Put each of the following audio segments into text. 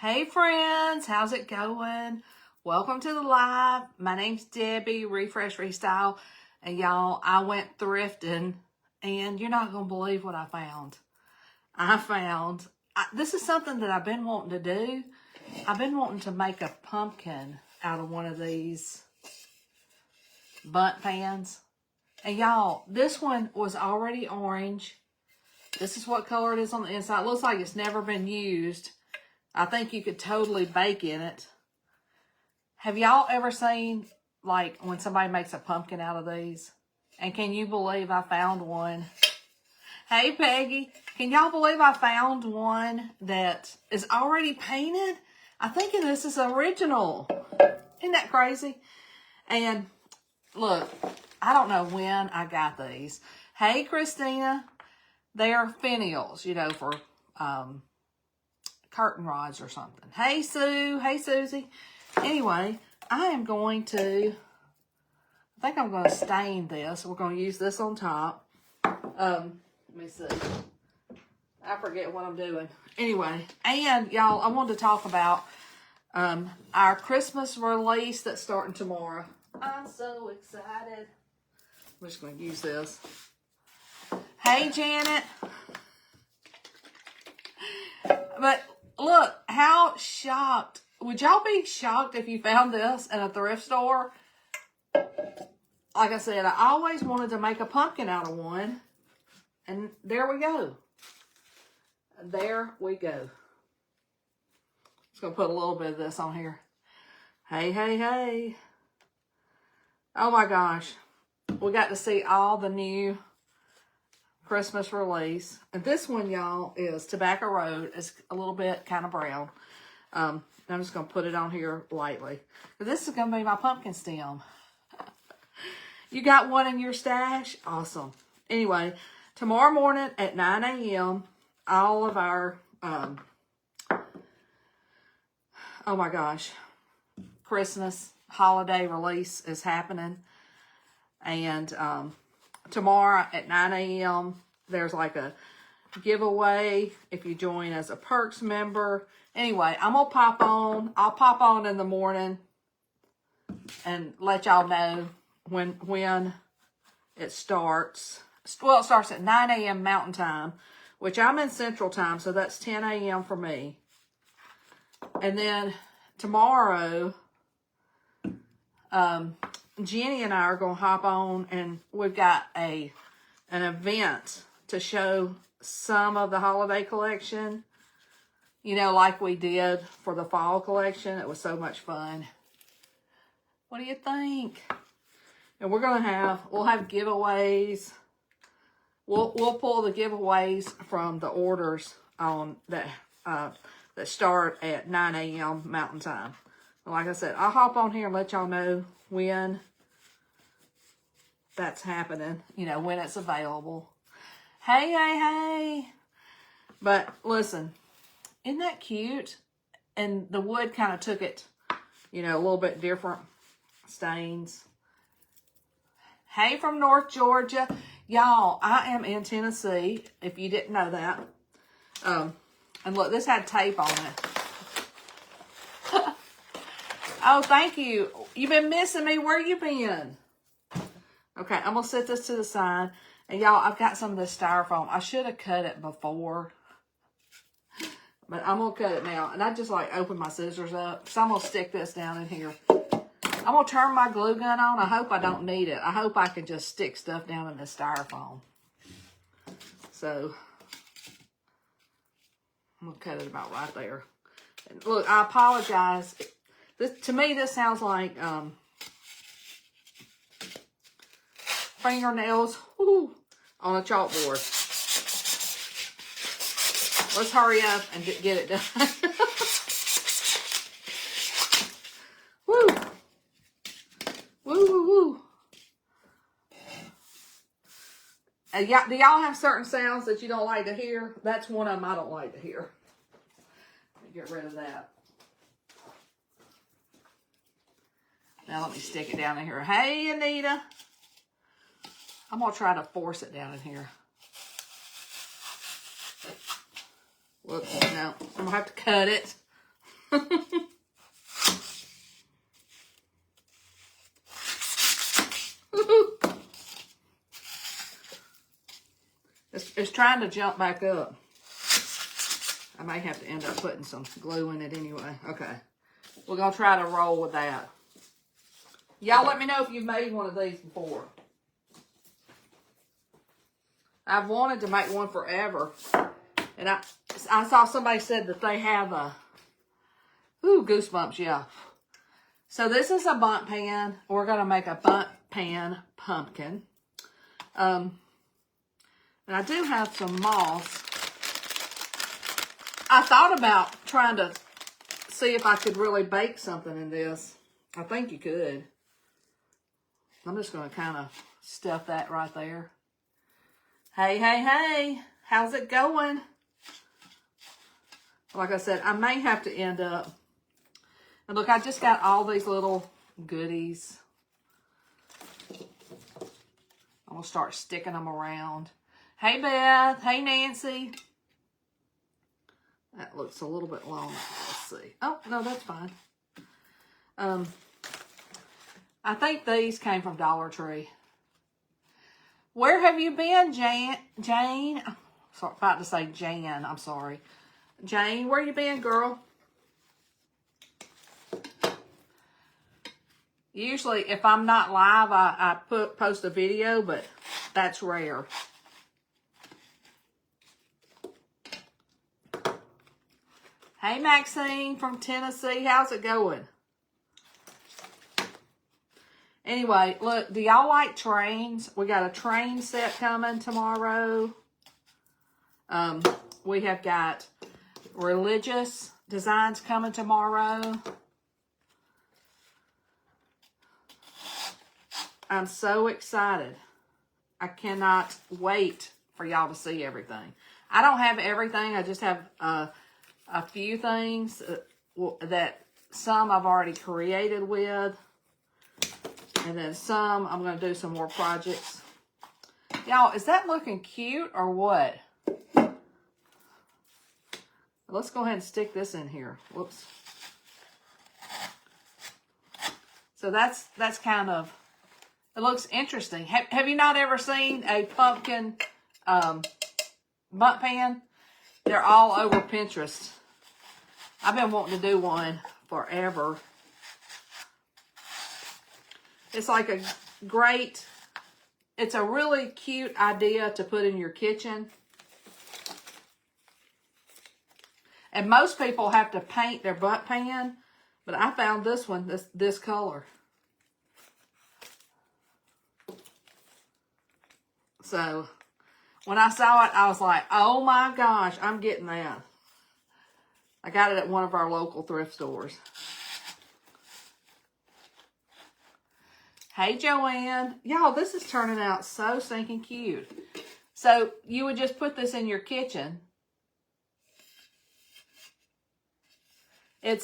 Hey friends, how's it going? Welcome to the live. My name's Debbie, Refresh Restyle. And y'all, I went thrifting and you're not going to believe what I found. This is something that I've been wanting to do. I've been wanting to make a pumpkin out of one of these bundt pans. And y'all, this one was already orange. This is what color it is on the inside. It looks like it's never been used. I think you could totally bake in it. Have y'all ever seen, like, when somebody makes a pumpkin out of these? And can you believe I found one? Hey, Peggy. Can y'all believe I found one that is already painted? I think this is original. Isn't that crazy? And, look, I don't know when I got these. Hey, Christina. They are finials, you know, for curtain rods or something. Hey, Sue. Hey, Susie. Anyway, I think I'm going to stain this. We're going to use this on top. Let me see. I forget what I'm doing. Anyway, and y'all, I wanted to talk about our Christmas release that's starting tomorrow. I'm so excited. I'm just going to use this. Hey, Janet. But look, how shocked. Would y'all be shocked if you found this in a thrift store? Like I said, I always wanted to make a pumpkin out of one. And there we go. There we go. Just going to put a little bit of this on here. Hey, hey, hey. Oh my gosh. We got to see all the new Christmas release. And this one, y'all, is Tobacco Road. It's a little bit kind of brown. I'm just going to put it on here lightly. But this is going to be my pumpkin stem. You got one in your stash? Awesome. Anyway, tomorrow morning at 9 a.m., all of our, oh my gosh, Christmas holiday release is happening. And tomorrow at 9 a.m., there's like a giveaway if you join as a Perks member. Anyway, I'll pop on in the morning and let y'all know when it starts. Well, it starts at 9 a.m. Mountain Time, which I'm in Central Time, so that's 10 a.m. for me. And then tomorrow, Jenny and I are going to hop on, and we've got an event to show some of the holiday collection. You know, like we did for the fall collection. It was so much fun. What do you think? And we'll have giveaways. We'll pull the giveaways from the orders on that start at 9 a.m. Mountain Time. Like I said, I'll hop on here and let y'all know when that's happening. You know, when it's available. Hey, hey, hey. But listen, isn't that cute? And the wood kind of took it, you know, a little bit different stains. Hey, from North Georgia. Y'all, I am in Tennessee, if you didn't know that. And look, this had tape on it. Oh, thank you. You've been missing me. Where you been? Okay, I'm going to set this to the side. And y'all, I've got some of this styrofoam. I should have cut it before. But I'm going to cut it now. And I just like open my scissors up. So I'm going to stick this down in here. I'm going to turn my glue gun on. I hope I don't need it. I hope I can just stick stuff down in the styrofoam. So, I'm going to cut it about right there. And look, I apologize. To me, this sounds like fingernails on a chalkboard. Let's hurry up and get it done. Woo! Woo, woo, woo. Do y'all have certain sounds that you don't like to hear? That's one of them I don't like to hear. Let me get rid of that. Now let me stick it down in here. Hey, Anita. I'm going to try to force it down in here. Whoops, no. I'm going to have to cut it. It's trying to jump back up. I may have to end up putting some glue in it anyway. Okay. We're going to try to roll with that. Y'all let me know if you've made one of these before. I've wanted to make one forever. And I saw somebody said that they have a... Ooh, goosebumps, yeah. So this is a bundt pan. We're going to make a bundt pan pumpkin. And I do have some moss. I thought about trying to see if I could really bake something in this. I think you could. I'm just going to kind of stuff that right there. Hey, hey, hey. How's it going? Like I said, I may have to end up. And look, I just got all these little goodies. I'm going to start sticking them around. Hey, Beth. Hey, Nancy. That looks a little bit long. Let's see. Oh, no, that's fine. I think these came from Dollar Tree. Where have you been, Jane? Sorry, about to say Jan. I'm sorry. Jane, where you been, girl? Usually, if I'm not live, I post a video, but that's rare. Hey, Maxine from Tennessee. How's it going? Anyway, look, do y'all like trains? We got a train set coming tomorrow. We have got religious designs coming tomorrow. I'm so excited. I cannot wait for y'all to see everything. I don't have everything. I just have a few things that some I've already created with. And then some, I'm going to do some more projects. Y'all, is that looking cute or what? Let's go ahead and stick this in here. Whoops. So that's kind of, it looks interesting. Have you not ever seen a pumpkin bundt pan? They're all over Pinterest. I've been wanting to do one forever. It's like a great, it's a really cute idea to put in your kitchen. And most people have to paint their bundt pan, but I found this one, this color. So, when I saw it, I was like, oh my gosh, I'm getting that. I got it at one of our local thrift stores. Hey, Joanne. Y'all, this is turning out so stinking cute. So, you would just put this in your kitchen. And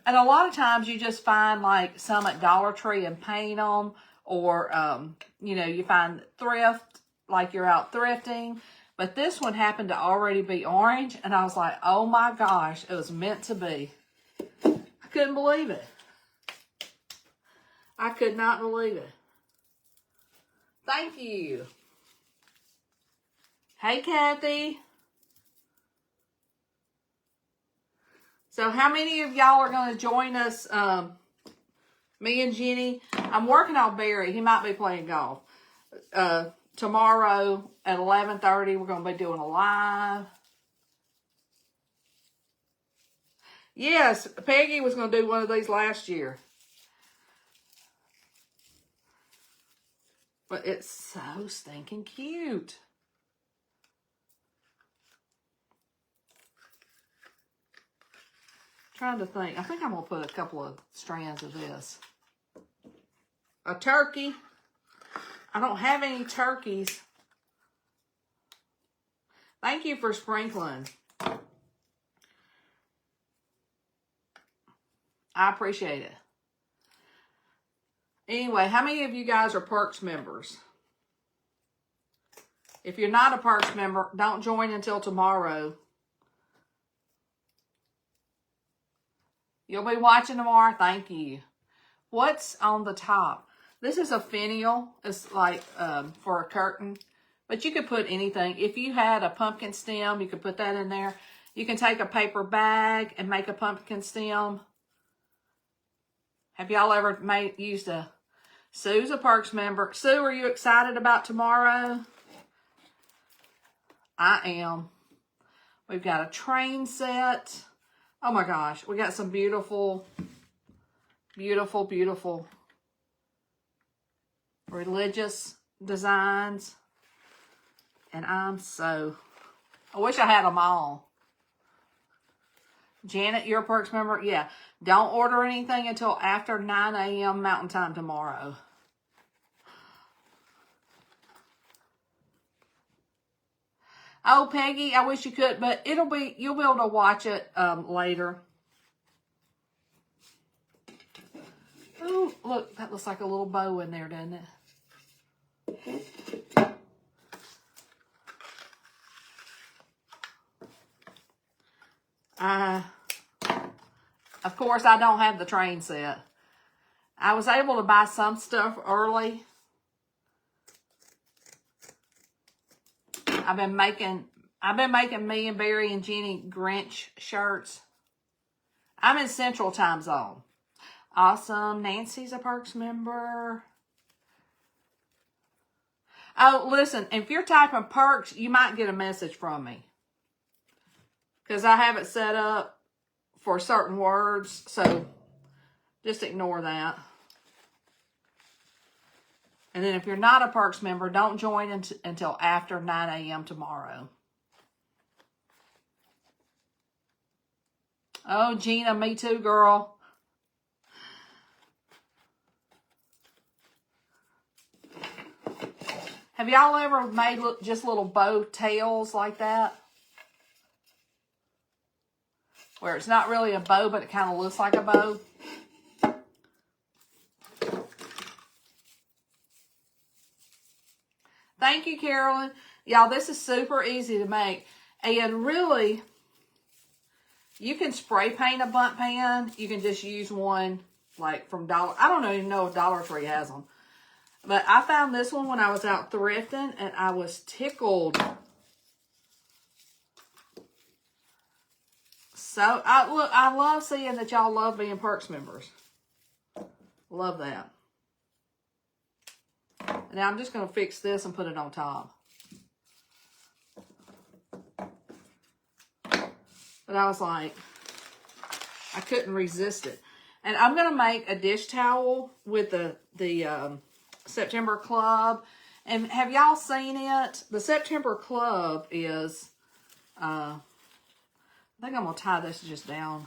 a lot of times you just find like some at Dollar Tree and paint them. Or, you know, you find thrift, like you're out thrifting. But this one happened to already be orange. And I was like, oh my gosh, it was meant to be. I couldn't believe it. I could not believe it. Thank you. Hey, Kathy. So how many of y'all are going to join us, me and Jenny? I'm working on Barry. He might be playing golf. Tomorrow at 11:30, we're going to be doing a live. Yes, Peggy was going to do one of these last year. But it's so stinking cute. Trying to think. I think I'm going to put a couple of strands of this. A turkey. I don't have any turkeys. Thank you for sprinkling. I appreciate it. Anyway, how many of you guys are Perks members? If you're not a Perks member, don't join until tomorrow. You'll be watching tomorrow. Thank you. What's on the top? This is a finial. It's like for a curtain. But you could put anything. If you had a pumpkin stem, you could put that in there. You can take a paper bag and make a pumpkin stem. Have y'all ever used a... Sue's a Perks member. Sue, are you excited about tomorrow? I am. We've got a train set. Oh my gosh. We got some beautiful, beautiful, beautiful religious designs. And I wish I had them all. Janet, you're a Perks member? Yeah. Don't order anything until after 9 a.m. Mountain Time tomorrow. Oh, Peggy, I wish you could, but you'll be able to watch it later. Oh, look, that looks like a little bow in there, doesn't it? Of course, I don't have the train set. I was able to buy some stuff early. I've been making me and Barry and Jenny Grinch shirts. I'm in Central Time Zone. Awesome. Nancy's a Perks member. Oh, listen, if you're typing Perks, you might get a message from me. Because I have it set up for certain words, so just ignore that. And then if you're not a Perks member, don't join until after 9 a.m. tomorrow. Oh, Gina, me too, girl. Have y'all ever made just little bow tails like that? Where it's not really a bow, but it kind of looks like a bow. Thank you, Carolyn. Y'all, this is super easy to make. And really, you can spray paint a bundt pan. You can just use one like from Dollar. I don't even know if Dollar Tree has them. But I found this one when I was out thrifting, and I was tickled. So, I love seeing that y'all love being Perks members. Love that. Now, I'm just going to fix this and put it on top. But I was like, I couldn't resist it. And I'm going to make a dish towel with the September Club. And have y'all seen it? The September Club is... I think I'm going to tie this just down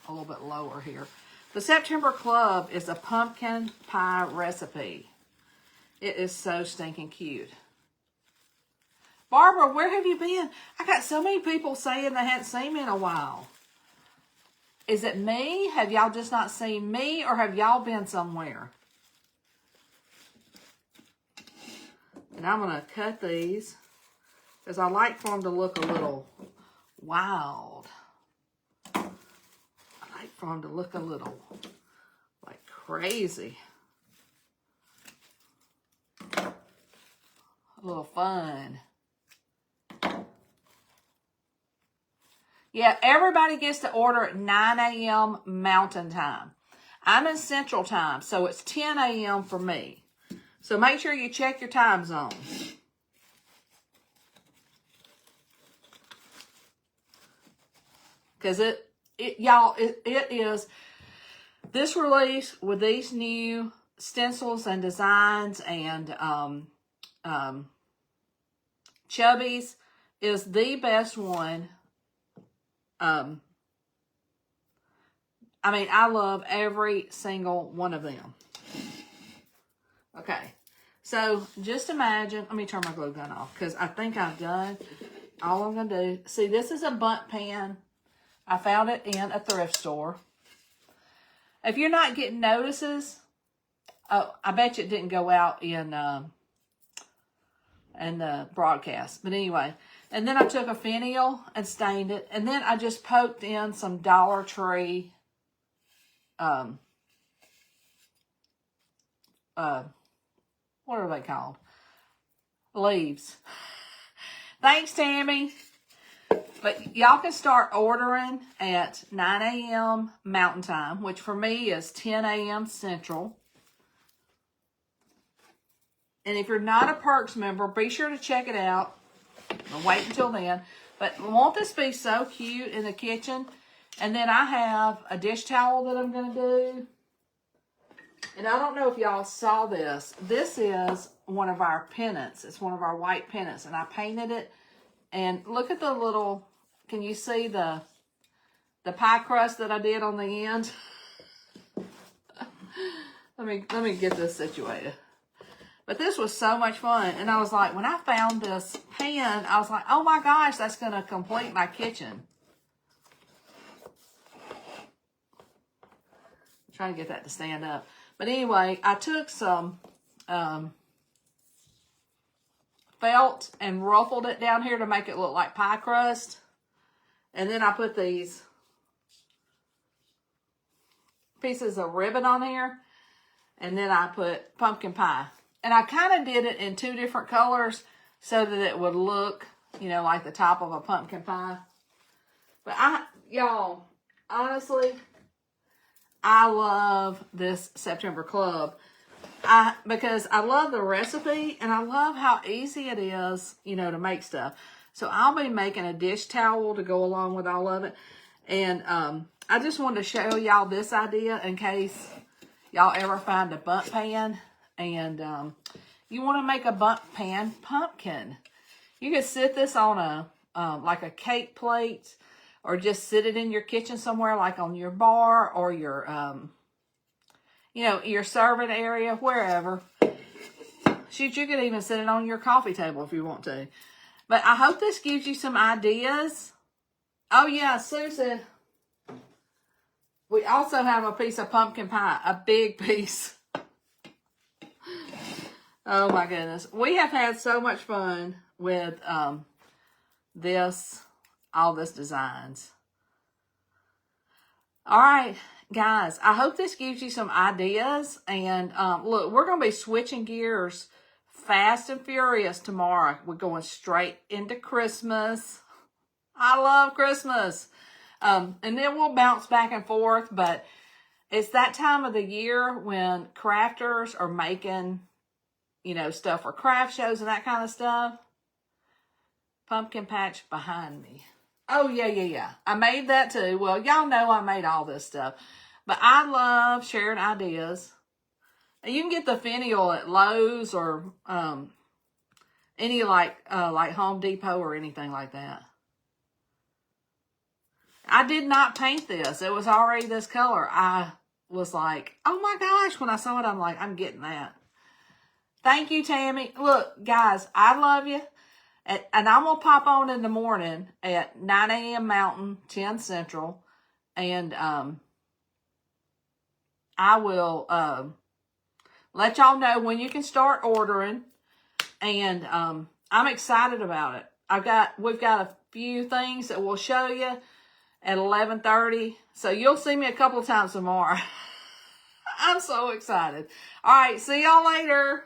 a little bit lower here. The September Club is a pumpkin pie recipe. It is so stinking cute. Barbara, where have you been? I got so many people saying they hadn't seen me in a while. Is it me? Have y'all just not seen me? Or have y'all been somewhere? And I'm going to cut these. Because I like for them to look a little wild. I like for them to look a little like crazy. A little fun. Yeah, everybody gets to order at 9 a.m. Mountain Time. I'm in Central Time, so it's 10 a.m. for me. So make sure you check your time zone. Because it is this release with these new stencils and designs and chubbies is the best one. I mean, I love every single one of them. Okay, so just imagine, let me turn my glue gun off because I think I've done all I'm going to do. See, this is a bundt pan. I found it in a thrift store. If you're not getting notices, oh, I bet you it didn't go out in the broadcast. But anyway, and then I took a finial and stained it. And then I just poked in some Dollar Tree what are they called? Leaves. Thanks, Tammy. But y'all can start ordering at 9 a.m. Mountain Time, which for me is 10 a.m. Central. And if you're not a Perks member, be sure to check it out. I'll wait until then. But won't this be so cute in the kitchen? And then I have a dish towel that I'm going to do. And I don't know if y'all saw this. This is one of our pennants. It's one of our white pennants. And I painted it. And look at the little, can you see the pie crust that I did on the end? let me get this situated. But this was so much fun. And I was like, when I found this pan, I was like, oh my gosh, that's going to complete my kitchen. I'm trying to get that to stand up. But anyway, I took some felt and ruffled it down here to make it look like pie crust. And then I put these pieces of ribbon on here. And then I put pumpkin pie. And I kind of did it in 2 different colors so that it would look, you know, like the top of a pumpkin pie. But y'all, honestly, I love this September Club. Because I love the recipe and I love how easy it is, you know, to make stuff. So I'll be making a dish towel to go along with all of it. And I just wanted to show y'all this idea in case y'all ever find a bundt pan and you want to make a bundt pan pumpkin. You can sit this on a like a cake plate or just sit it in your kitchen somewhere like on your bar or your you know, your serving area, wherever. Shoot, you could even sit it on your coffee table if you want to. But I hope this gives you some ideas. Oh, yeah, Sue said, we also have a piece of pumpkin pie, a big piece. Oh, my goodness. We have had so much fun with all this designs. All right. Guys, I hope this gives you some ideas. And look, we're going to be switching gears fast and furious tomorrow. We're going straight into Christmas. I love Christmas. And then we'll bounce back and forth. But it's that time of the year when crafters are making, you know, stuff for craft shows and that kind of stuff. Pumpkin patch behind me. Oh, yeah. I made that too. Well, y'all know I made all this stuff. But I love sharing ideas. And you can get the finial at Lowe's or any like Home Depot or anything like that. I did not paint this. It was already this color. I was like, oh my gosh. When I saw it, I'm like, I'm getting that. Thank you, Tammy. Look, guys, I love you. And I'm going to pop on in the morning at 9 a.m. Mountain, 10 Central. And I will let y'all know when you can start ordering. And I'm excited about it. We've got a few things that we'll show you at 11:30. So you'll see me a couple of times tomorrow. I'm so excited. All right, see y'all later.